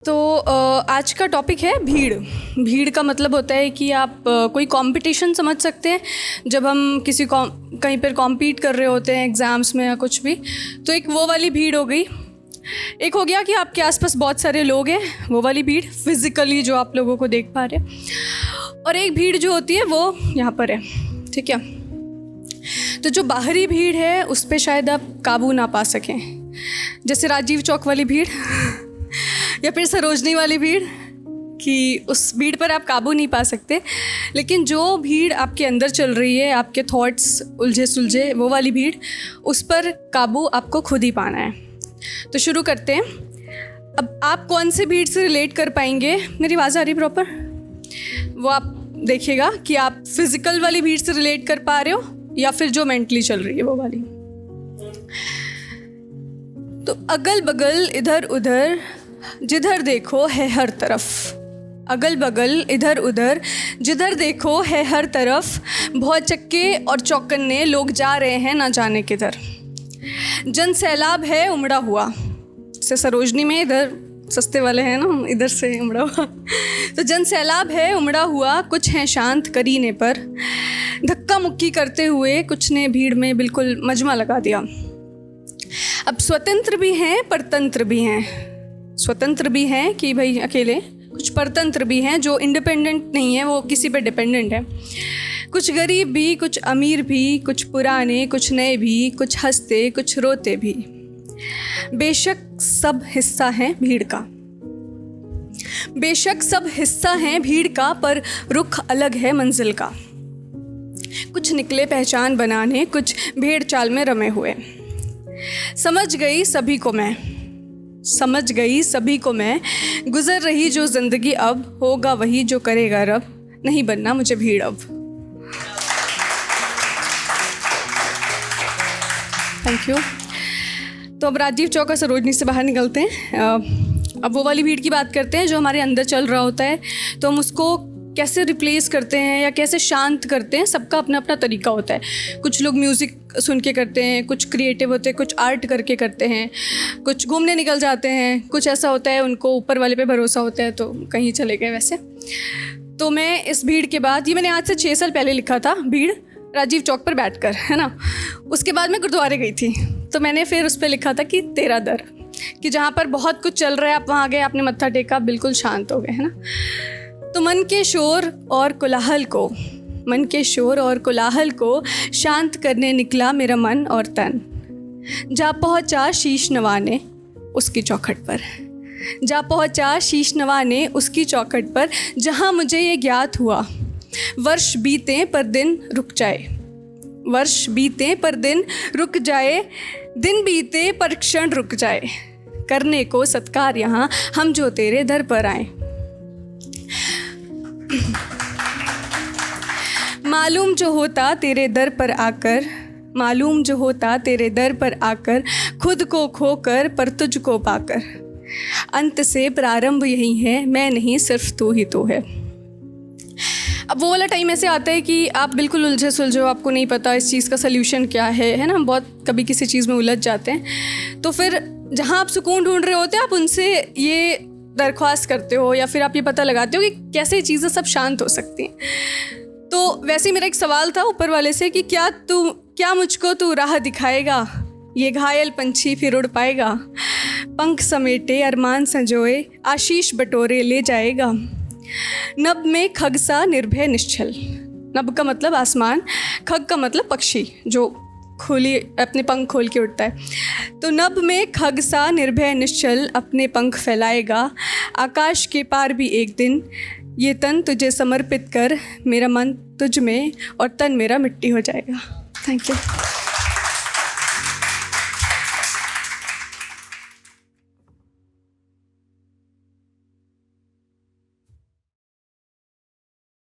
तो आज का टॉपिक है भीड़। भीड़ का मतलब होता है कि आप कोई कंपटीशन समझ सकते हैं। जब हम कहीं पर कॉम्पीट कर रहे होते हैं एग्ज़ाम्स में या कुछ भी, तो एक वो वाली भीड़ हो गई। एक हो गया कि आपके आसपास बहुत सारे लोग हैं, वो वाली भीड़ फिज़िकली जो आप लोगों को देख पा रहे हैं। और एक भीड़ जो होती है वो यहाँ पर है, ठीक है। तो जो बाहरी भीड़ है उस पर शायद आप काबू ना पा सकें, जैसे राजीव चौक वाली भीड़ या फिर सरोजनी वाली भीड़, कि उस भीड़ पर आप काबू नहीं पा सकते। लेकिन जो भीड़ आपके अंदर चल रही है, आपके थॉट्स उलझे सुलझे, वो वाली भीड़, उस पर काबू आपको खुद ही पाना है। तो शुरू करते हैं। अब आप कौन से भीड़ से रिलेट कर पाएंगे, मेरी आवाज़ आ रही प्रॉपर, वो आप देखिएगा कि आप फिज़िकल वाली भीड़ से रिलेट कर पा रहे हो या फिर जो मेंटली चल रही है वो वाली। तो अगल बगल इधर उधर जिधर देखो है हर तरफ, अगल बगल इधर उधर जिधर देखो है हर तरफ, बहुत चक्के और चौकन्ने लोग जा रहे हैं ना जाने किधर। जन सैलाब है उमड़ा हुआ, जैसे सरोजनी में इधर सस्ते वाले हैं ना, इधर से उमड़ा हुआ। तो जन सैलाब है उमड़ा हुआ, कुछ हैं शांत करीने पर, धक्का मुक्की करते हुए कुछ ने भीड़ में बिल्कुल मजमा लगा दिया। अब स्वतंत्र भी हैं परतंत्र भी हैं। स्वतंत्र भी हैं कि भाई अकेले, कुछ परतंत्र भी हैं जो इंडिपेंडेंट नहीं है, वो किसी पे डिपेंडेंट है। कुछ गरीब भी, कुछ अमीर भी, कुछ पुराने, कुछ नए भी, कुछ हंसते कुछ रोते भी। बेशक सब हिस्सा है भीड़ का, बेशक सब हिस्सा है भीड़ का, पर रुख अलग है मंजिल का। कुछ निकले पहचान बनाने, कुछ भेड़ चाल में रमे हुए। समझ गई सभी को मैं, समझ गई सभी को मैं, गुजर रही जो ज़िंदगी अब, होगा वही जो करेगा रब, नहीं बनना मुझे भीड़ अब। Thank you. तो अब राजीव चौक और सरोजनी से बाहर निकलते हैं। अब वो वाली भीड़ की बात करते हैं जो हमारे अंदर चल रहा होता है। तो हम उसको कैसे रिप्लेस करते हैं या कैसे शांत करते हैं, सबका अपना अपना तरीका होता है। कुछ लोग म्यूज़िक सुन के करते हैं, कुछ क्रिएटिव होते हैं, कुछ आर्ट करके करते हैं, कुछ घूमने निकल जाते हैं, कुछ ऐसा होता है उनको ऊपर वाले पे भरोसा होता है तो कहीं चले गए वैसे। तो मैं इस भीड़ के बाद, ये मैंने आज से 6 साल पहले लिखा था, भीड़ राजीव चौक पर बैठकर, है ना। उसके बाद मैं गुरुद्वारे गई थी, तो मैंने फिर उस पर लिखा था कि तेरा दर, कि जहाँ पर बहुत कुछ चल रहा है, आप वहाँ गए, आपने मत्था टेका, बिल्कुल शांत हो गए, है ना। तो मन के शोर और कोलाहल को, मन के शोर और कोलाहल को शांत करने निकला मेरा मन और तन। जा पहुँचा शीश नवाने उसकी चौखट पर, जा पहुँचा शीश नवाने उसकी चौखट पर, जहाँ मुझे ये ज्ञात हुआ वर्ष बीते पर दिन रुक जाए, वर्ष बीते पर दिन रुक जाए, दिन बीते पर क्षण रुक जाए, करने को सत्कार यहाँ हम जो तेरे दर पर आए। मालूम जो होता तेरे दर पर आकर, मालूम जो होता तेरे दर पर आकर, खुद को खोकर पर तुझको पाकर, अंत से प्रारंभ यही है, मैं नहीं सिर्फ तू ही तो है। अब वो वाला टाइम ऐसे आता है कि आप बिल्कुल उलझे सुलझे हो, आपको नहीं पता इस चीज़ का सल्यूशन क्या है ना। बहुत कभी किसी चीज़ में उलझ जाते हैं, तो फिर जहाँ आप सुकून ढूंढ रहे होते हैं, आप उनसे ये दरख्वास्त करते हो या फिर आप ये पता लगाते हो कि कैसे चीज़ें सब शांत हो सकती हैं। तो वैसे ही मेरा एक सवाल था ऊपर वाले से कि क्या मुझको तू राह दिखाएगा, ये घायल पंछी फिर उड़ पाएगा, पंख समेटे अरमान संजोए आशीष बटोरे ले जाएगा। नभ में खग सा निर्भय निश्चल, नभ का मतलब आसमान, खग का मतलब पक्षी जो खोली अपने पंख खोल के उड़ता है। तो नभ में खग सा निर्भय निश्चल अपने पंख फैलाएगा, आकाश के पार भी एक दिन ये तन तुझे समर्पित कर, मेरा मन तुझ में और तन मेरा मिट्टी हो जाएगा। Thank you.